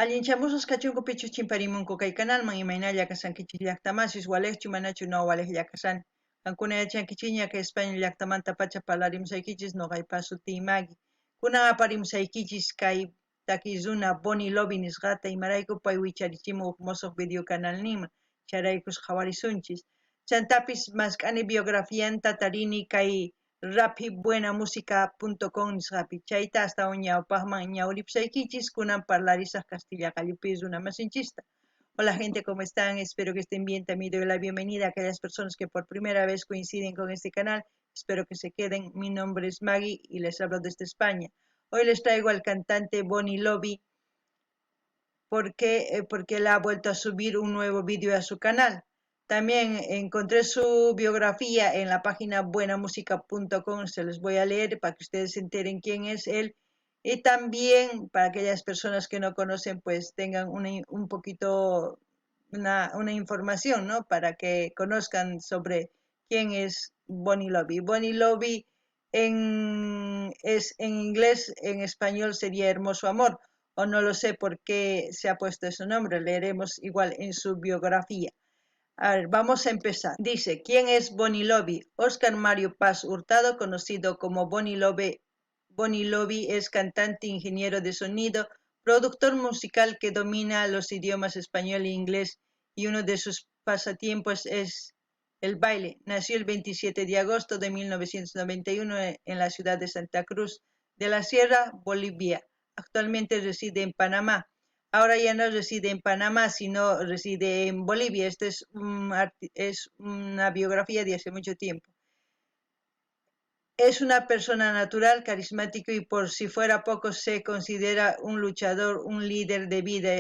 Allinchamusos kachunku pichu chimparimunku kay kanalman imaynalla kasankichis llaqtamasis walejchu manachu no walejlla kasani. Kankuna yachankichiña que España llaqtamanta pacha parlarimsaykichis noqaypas sutii Maggie. Kunan aparimsaykichis kay takizuna Bonnie Lovi nisqata imarayku pay wicharichimun huk mosoq video canal nima. Charaykus qhawarisunchis. Chantapis mask'ani biografianta tarini kay rapidbuenamusica.com nisqapi. Chayta hasta ñawpaqman ñawripsaykichis kunan parlarisaq Castilla Callupis una masinchista. Hola gente, ¿cómo están? Espero que estén bien. También doy la bienvenida a aquellas personas que por primera vez coinciden con este canal. Espero que se queden. Mi nombre es Maggie y les hablo desde España. Hoy les traigo al cantante Bonnie Lovi porque él ha vuelto a subir un nuevo vídeo a su canal. También encontré su biografía en la página buenamusica.com, se les voy a leer para que ustedes se enteren quién es él. Y también para aquellas personas que no conocen, pues tengan un poquito, una información, ¿no? Para que conozcan sobre quién es Bonnie Lovi. Bonnie Lovi es en inglés, en español sería Hermoso Amor, o no lo sé por qué se ha puesto ese nombre, leeremos igual en su biografía. A ver, vamos a empezar. Dice, ¿quién es Bonnie Lovi? Oscar Mario Paz Hurtado, conocido como Bonnie Lovi. Bonnie Lovi es cantante, ingeniero de sonido, productor musical que domina los idiomas español e inglés y uno de sus pasatiempos es el baile. Nació el 27 de agosto de 1991 en la ciudad de Santa Cruz de la Sierra, Bolivia. Actualmente reside en Panamá. Ahora ya no reside en Panamá, sino reside en Bolivia. Esta es una biografía de hace mucho tiempo. Es una persona natural, carismático y por si fuera poco se considera un luchador, un líder de vida.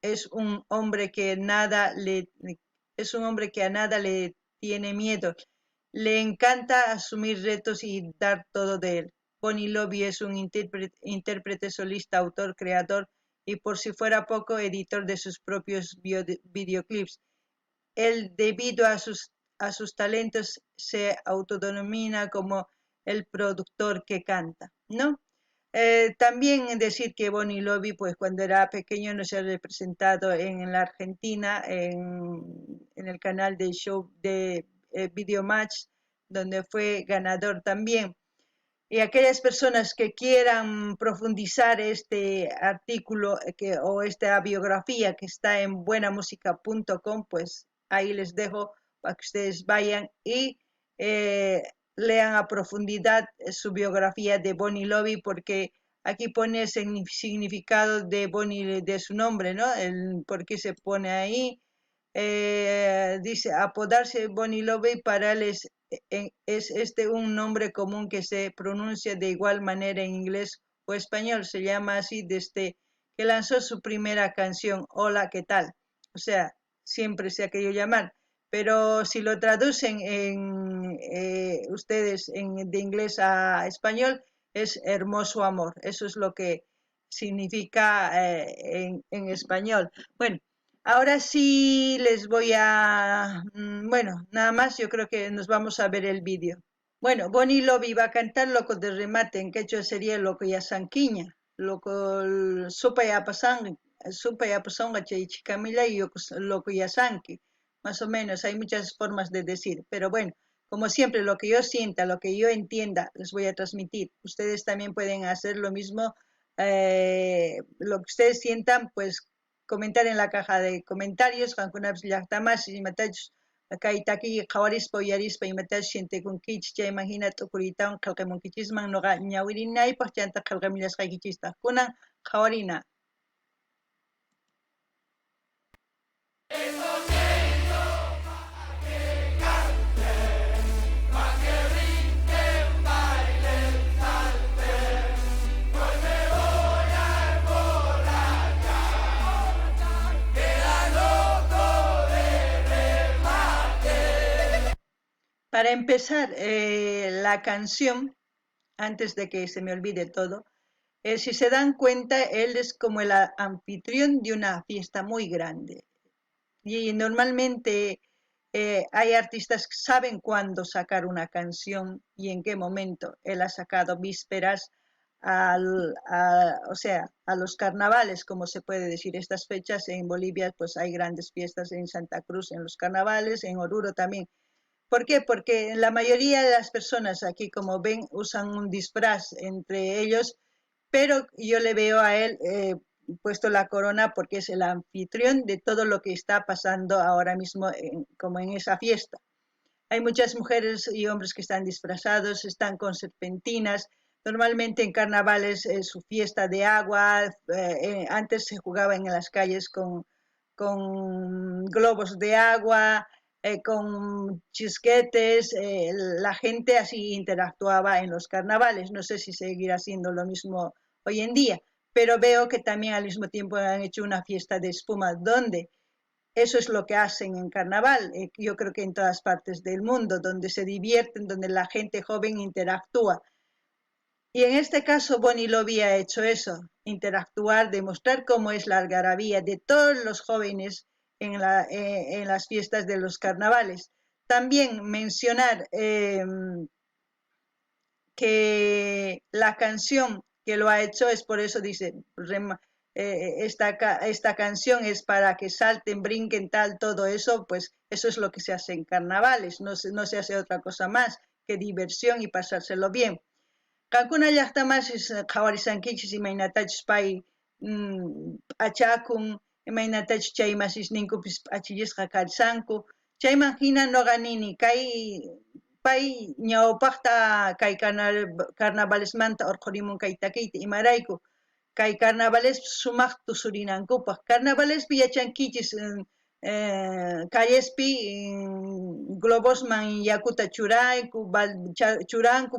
Es un hombre que a nada le tiene miedo. Le encanta asumir retos y dar todo de él. Bonnie Lovi es un intérprete solista, autor, creador y por si fuera poco, editor de sus propios videoclips. Él, debido a sus talentos, se autodenomina como el productor que canta, ¿no? También decir que Bonnie Lovi, pues cuando era pequeño nos ha representado en la Argentina, en el canal de show de Video Match, donde fue ganador también. Y aquellas personas que quieran profundizar este artículo o esta biografía que está en buenamusica.com, pues ahí les dejo para que ustedes vayan y lean a profundidad su biografía de Bonnie Lovi, porque aquí pone el significado de Bonnie, de su nombre, ¿no? El por qué se pone ahí. Dice, apodarse Bonnie Lovi para él es un nombre común que se pronuncia de igual manera en inglés o español. Se llama así desde que lanzó su primera canción, Hola, ¿qué tal? O sea, siempre se ha querido llamar. Pero si lo traducen ustedes de inglés a español, es hermoso amor. Eso es lo que significa en español. Bueno, ahora sí les voy a... Bueno, nada más, yo creo que nos vamos a ver el vídeo. Bueno, Bonnie Lovi va a cantar Loco de remate, en quechua sería Loco ya sanquiña, Loco supa ya pasanga chay chicamilla y Loco ya sanqui. Más o menos, hay muchas formas de decir, pero bueno, como siempre, lo que yo sienta, lo que yo entienda, les voy a transmitir. Ustedes también pueden hacer lo mismo, lo que ustedes sientan, pues comentar en la caja de comentarios, Hankunaps Llaqtamas y Matach, Kaitaki, Kawarispa, Yarispa y Matach, Shente con Kich, ya imagina Tokurita, Kalkamonkichisman, Noga, Ñawirina y Pachanta Kalkamilas Kaikichista, Kuna, Kawarina. Para empezar, la canción, antes de que se me olvide todo, si se dan cuenta, él es como el anfitrión de una fiesta muy grande. Y normalmente hay artistas que saben cuándo sacar una canción y en qué momento. Él ha sacado vísperas, o sea, a los carnavales, como se puede decir. Estas fechas en Bolivia, pues hay grandes fiestas en Santa Cruz, en los carnavales, en Oruro también. ¿Por qué? Porque la mayoría de las personas aquí, como ven, usan un disfraz entre ellos, pero yo le veo a él puesto la corona porque es el anfitrión de todo lo que está pasando ahora mismo como en esa fiesta. Hay muchas mujeres y hombres que están disfrazados, están con serpentinas. Normalmente en carnavales su fiesta de agua, antes se jugaba en las calles con globos de agua, con chisquetes, la gente así interactuaba en los carnavales. No sé si seguirá siendo lo mismo hoy en día, pero veo que también al mismo tiempo han hecho una fiesta de espuma donde eso es lo que hacen en carnaval, yo creo que en todas partes del mundo, donde se divierten, donde la gente joven interactúa. Y en este caso, Bonnie Lobby ha hecho eso, interactuar, demostrar cómo es la algarabía de todos los jóvenes en las fiestas de los carnavales. También mencionar que la canción que lo ha hecho es por eso, dice, esta canción es para que salten, brinquen, tal, todo eso, pues eso es lo que se hace en carnavales, no se hace otra cosa más que diversión y pasárselo bien. Kankuna llaqtamasis qhawarisankichis imaynatachus pay p'achakun, imaynatachus chay masisninkupis p'achillisqa karisanku, chayman hina noqa nini kay pay ñawpaqta kay carnavalesmanta urqurimunkay takiyta imarayku kay carnavales sumaq tusurinankupaq. Carnavalespi yachankichis callespi globosman yakuta churanku,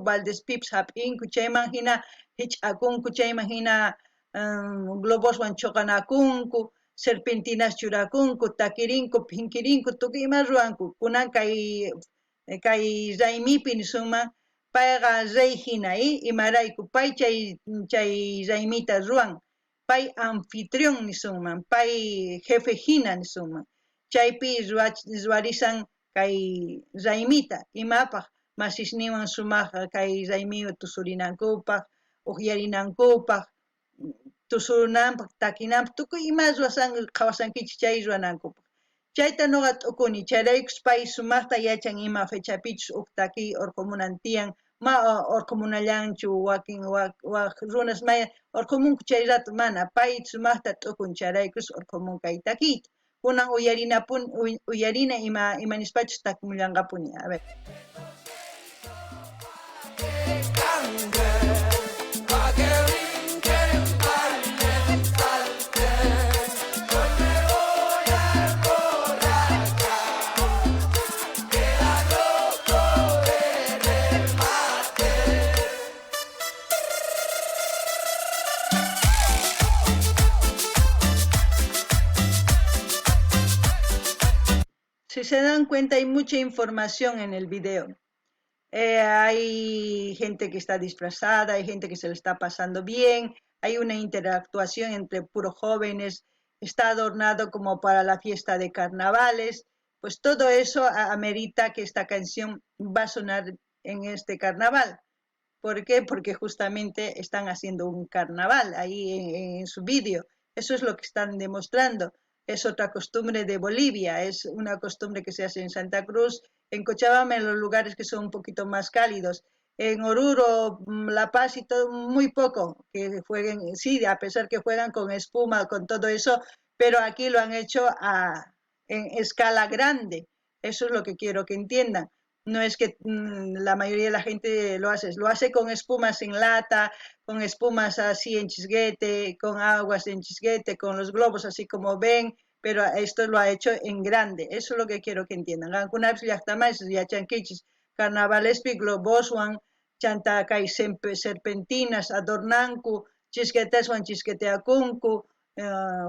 baldespipis hap'inku, chayman hina hich'akunku, chayman hina globoswan choqanakunku, serpentinas churakunku, takirinku, pinkirinku, tukuy ima ruwanku. Kunan kay raymipi nisunman payqa rey hina imarayku pay chay raymita ruwan, pay anfitrión nisunman, pay jefe hina nisunman. Chaypi ruwarisan kay raymita imapaq masisninwan sumaq kay raymiwan tusurinankupaq, uqyarinankupaq, tusurunanpaq, takinanpaq, tukuy ima qawasankichis chay ruwanankupaq. Chayta noqa t'ukuni, chayraykus pay sumaqta yachan ima fechapichus takiy urqumunan tiyan, ma urqumunallanchu wakin waq runas maya urqumunku chay rato mana, pay sumaqta t'ukun chayraykus urqumun kay takiyta. Kunan uyarina ima nispachus takimullangapuni, a ver. Si se dan cuenta, hay mucha información en el video. Hay gente que está disfrazada, hay gente que se le está pasando bien, hay una interactuación entre puros jóvenes, está adornado como para la fiesta de carnavales, pues todo eso amerita que esta canción va a sonar en este carnaval. ¿Por qué? Porque justamente están haciendo un carnaval ahí en su vídeo. Eso es lo que están demostrando. Es otra costumbre de Bolivia, es una costumbre que se hace en Santa Cruz, en Cochabamba, en los lugares que son un poquito más cálidos. En Oruro, La Paz y todo, muy poco que jueguen, sí, a pesar que juegan con espuma, con todo eso, pero aquí lo han hecho en escala grande. Eso es lo que quiero que entiendan. No es que la mayoría de la gente lo hace con espumas en lata, con espumas así en chisguete, con aguas en chisguete, con los globos así como ven, pero esto lo ha hecho en grande. Eso es lo que quiero que entiendan. Algunas llaqtamas yachankichis carnavalespi globoswan chanta kay serpentinas adornanku, chisqueteswan chisqueteakunku,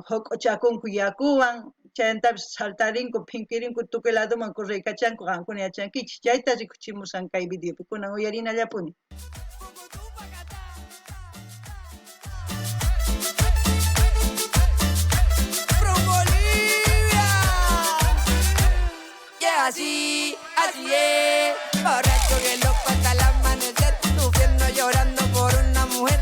hoq'uchakunku yakuwan, chayantapis saltarinku, pinkirinku, tukuy ladoman correykachanku, qankuna yachankichis. Chayta rikuchimusan kay videopi, kunan uyarinallapuni. Así, así es, borracho que loco hasta el amanecer, sufriendo, llorando por una mujer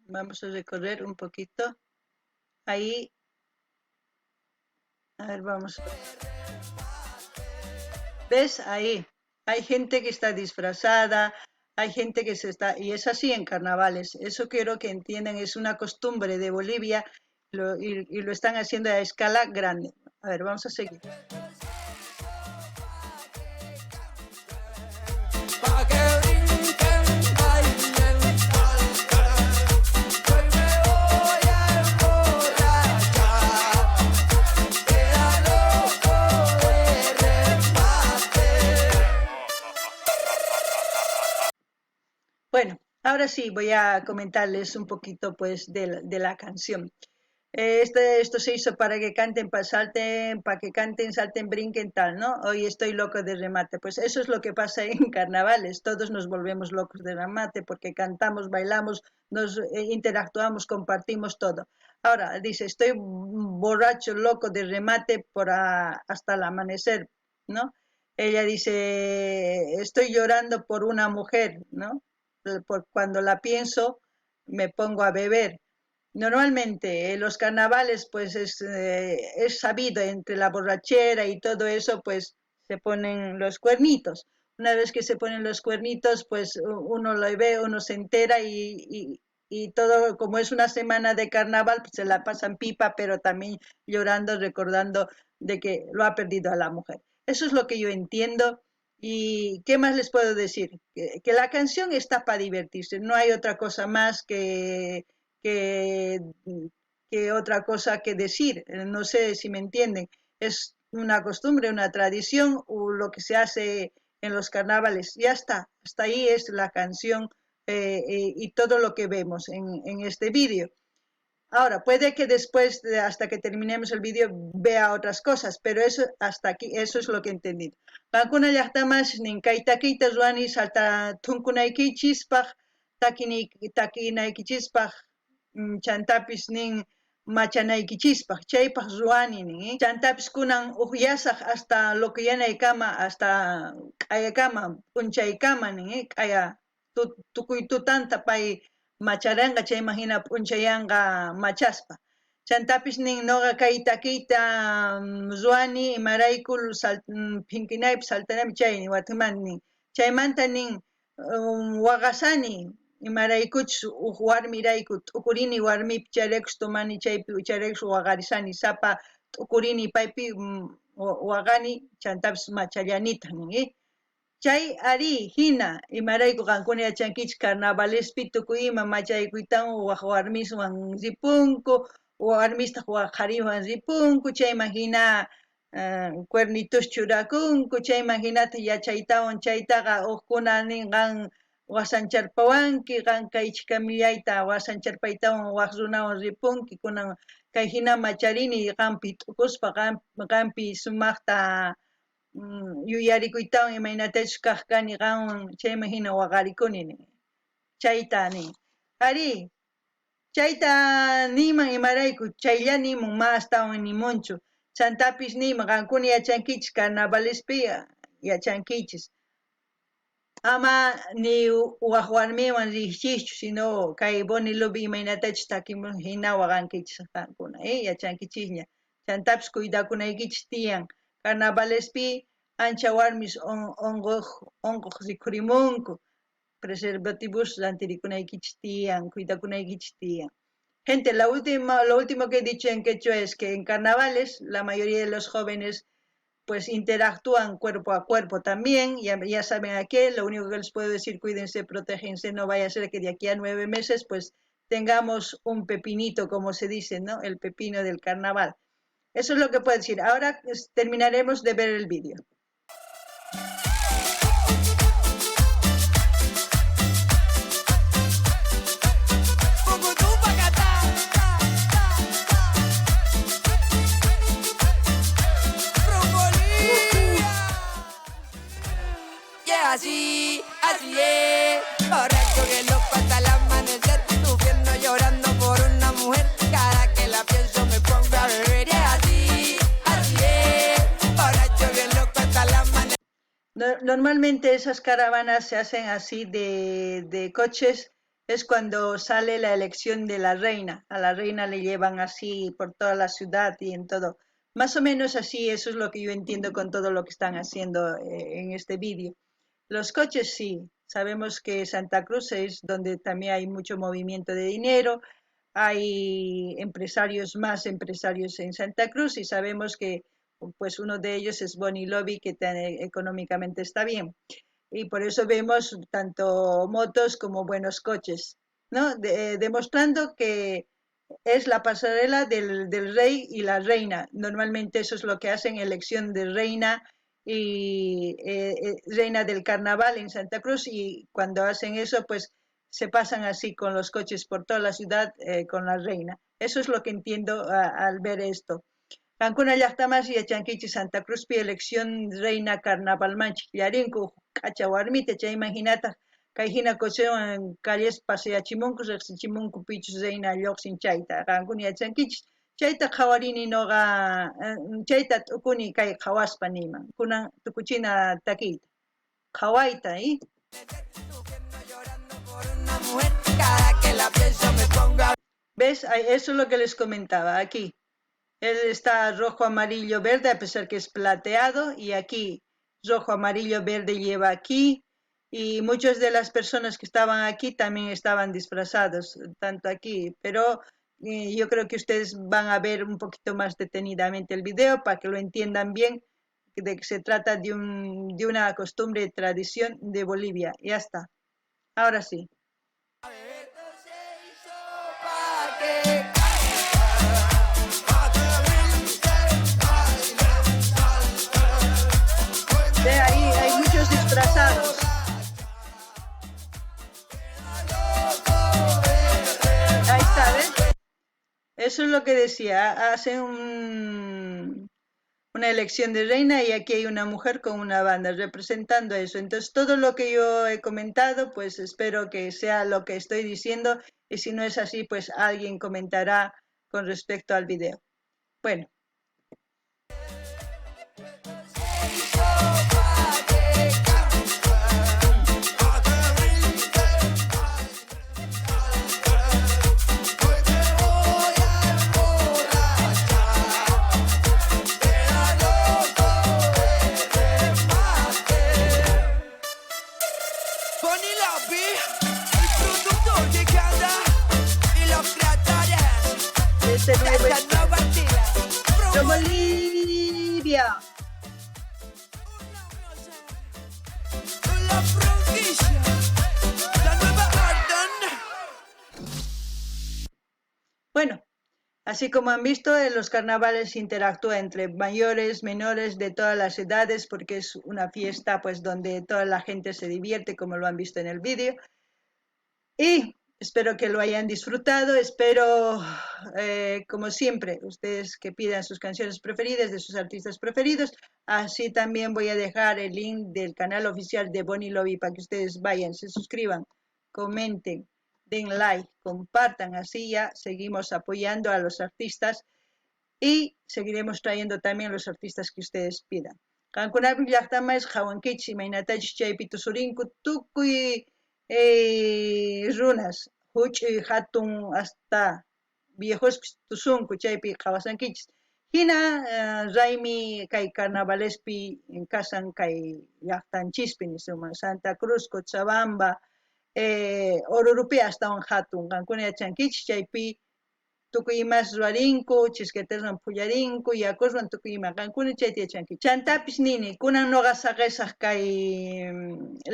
vamos a recorrer un poquito. Ahí, a ver, vamos. ¿Ves? Ahí. Hay gente que está disfrazada, hay gente que se está... Y es así en carnavales. Eso quiero que entiendan, es una costumbre de Bolivia y lo están haciendo a escala grande. A ver, vamos a seguir. Bueno, ahora sí voy a comentarles un poquito pues de la canción. Esto se hizo para que canten, para que canten, salten, brinquen, tal, ¿no? Hoy estoy loco de remate. Pues eso es lo que pasa en carnavales. Todos nos volvemos locos de remate porque cantamos, bailamos, nos interactuamos, compartimos todo. Ahora dice, estoy borracho, loco de remate hasta el amanecer, ¿no? Ella dice, estoy llorando por una mujer, ¿no? Cuando la pienso, me pongo a beber. Normalmente en los carnavales pues es sabido entre la borrachera y todo eso pues se ponen los cuernitos. Una vez que se ponen los cuernitos pues uno lo ve, uno se entera y todo como es una semana de carnaval pues se la pasan pipa pero también llorando recordando de que lo ha perdido a la mujer. Eso es lo que yo entiendo. ¿Y qué más les puedo decir? Que la canción está para divertirse, no hay otra cosa más que, que otra cosa que decir. No sé si me entienden. Es una costumbre, una tradición, o lo que se hace en los carnavales. Ya está, hasta ahí es la canción y todo lo que vemos en este vídeo. Ahora, puede que después, hasta que terminemos el vídeo, vea otras cosas, pero eso hasta aquí, eso es lo que he entendido. Kankuna llaqtamas nin kaytakiyta ruwani salta tunkunaykichispaq, takinaykichispaq, chantapis nin machanaykichispaq, chaypaq ruwani nin, chantapis kunan uqllasaq hasta loqllanaykama, hasta k'ayaykama, p'unchaykama nin, k'aya tukuy tutanta pay macharanqa chayma hina p'unchayanqa machaspa. Chantapis nin noqa kay takiyta ruwani imarayku phinkinaypi saltanaypi chay watamanta nin. Chaymanta nin waqasani imaraykuchus uq warmirayku t'ukurini warmipi chayraykus tumani chaypi chayraykus waqarisani sapa t'ukurini paypi waqani chantapis machallanita nin. Chay ari hina imarayku qankuna yachankichik carnavalespi tukuy ima machaykuytawan waq warmiswan ripunku, warmistaq waq qhariwan ripunku, chayman hina cuernitus churakunku, chayman hinata yachaytawan chaytaqa uqkuna ninqan wasancharpawanki, qan kay ch'ikamillayta wasancharpaytawan waq runawan ripunki, kunan kay hina macharini qanpi t'ukuspa qanpi sumaqta yuyarikuytawan imaynatachus kaq kani qanwan chayman hina waqarikuni nin. Chayta nin. Ari, chayta niman imarayku, chaylla nimun mastawan nimunchu. Chantapis niman qankuna yachankichis carnavalespi yachankichis. Ama ni waq warmiwan riqchikchu, sino kay Bonilubi imaynatachus takimun hina waqankichis qankuna, yachankichisña. Chantapis cuidakunaykichis tiyan. Carnavalespi ancha warmis ongoq rikhurimunku, preservativos rantirikunaykichispi tiyan, cuidakunaykichis tiyan. Gente, lo último que he dicho en quechua es que en carnavales la mayoría de los jóvenes pues interactúan cuerpo a cuerpo también, ya saben a qué, lo único que les puedo decir, cuídense, protéjense, no vaya a ser que de aquí a 9 meses pues tengamos un pepinito, como se dice, ¿no? El pepino del carnaval. Eso es lo que puedo decir. Ahora terminaremos de ver el vídeo. Así, así es, borracho que loco hasta el amanecer, sufriendo llorando por una mujer, cada que la pienso me pongo a beber. Así, así es, borracho que loco hasta el amanecer. Normalmente esas caravanas se hacen así de coches es cuando sale la elección de la reina. A la reina le llevan así por toda la ciudad y en todo. Más o menos así, eso es lo que yo entiendo con todo lo que están haciendo en este vídeo. Los coches sí, sabemos que Santa Cruz es donde también hay mucho movimiento de dinero, hay empresarios, más empresarios en Santa Cruz y sabemos que pues uno de ellos es Bonnie Lobby, que económicamente está bien. Y por eso vemos tanto motos como buenos coches, ¿no? Demostrando que es la pasarela del rey y la reina. Normalmente eso es lo que hacen, elección de reina y reina del carnaval en Santa Cruz, y cuando hacen eso pues se pasan así con los coches por toda la ciudad con la reina. Eso es lo que entiendo al ver esto. Cancuna llaqtamas yachankichis Santa Cruzpi elección reina carnavalmanchik llarinkuq k'acha warmita chayman hinata kay hina cochewan calles paseachimunku riqsichimunku pichus reina lluqsin chayta qankuna yachankichis chayta qhawarini noqa chayta t'ukuni kay qhawaspa niyman kunan tukuchina takiyta qhawayta ¿ves? Eso es lo que les comentaba aquí. Él está rojo, amarillo, verde, a pesar que es plateado, y aquí rojo, amarillo, verde lleva aquí, y muchas de las personas que estaban aquí también estaban disfrazados, tanto aquí, pero yo creo que ustedes van a ver un poquito más detenidamente el video para que lo entiendan bien, de que se trata de una costumbre, tradición de Bolivia. Ya está. Ahora sí. De ahí hay muchos disfrazados. Ahí está, ¿ves? Eso es lo que decía. Hacen una elección de reina y aquí hay una mujer con una banda representando eso. Entonces todo lo que yo he comentado, pues espero que sea lo que estoy diciendo, y si no es así, pues alguien comentará con respecto al video. Bueno. De Bolivia. Bueno, así como han visto, en los carnavales interactúa entre mayores, menores, de todas las edades, porque es una fiesta pues donde toda la gente se divierte, como lo han visto en el vídeo. Y espero que lo hayan disfrutado, espero, como siempre, ustedes que pidan sus canciones preferidas, de sus artistas preferidos. Así también voy a dejar el link del canal oficial de Bonnie Lobby para que ustedes vayan, se suscriban, comenten, den like, compartan, así ya seguimos apoyando a los artistas y seguiremos trayendo también los artistas que ustedes pidan. Kankunapi llaqtamas hawankichis imaynatachis chaypi tusurinku tukuy runas huch'uy hatun hasta viejospis tusunku chaypi qawasankichis. Hina raymi kay carnavalespi kasan kay llaqtanchispi nisuma Santa Cruz, Cochabamba, Orurupi astawan hatun qankuna yachankichis chaypi tukuy imas ruwarinku, chisquetaswan pullarinku, yakuswan tukuy ima qankuna chayta yachankichis. Chantapis nini, kunan noqa saqesaq kay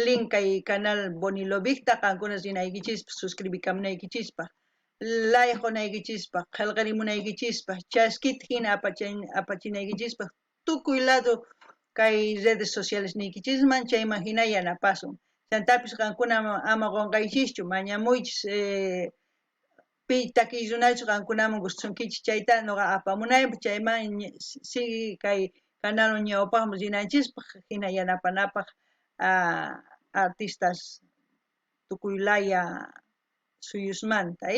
link kay canal Bonnie Lobbyta qankunas rinaykichispa, suscribikamunaykichispaq, like qunaykichispaq, qillqarimunaykichispaq, chaskita hina apachinaykichispaq, tukuy lado kay redes sociales niykichisman, chayman hina yanapasun. Chantapis qankuna ama qunqaychischu, mañamuychis pi takiy runaychu qankunaman gustunkichis chayta noqa apamunaypaq, chayman sigi kay canal ñawpaqman rinanchispaq, hina yanapanapaq artistas tukuy laya suyusmanta,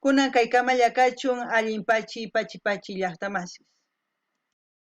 kunan kay kamalla kachun allin pachi llaqtamasis.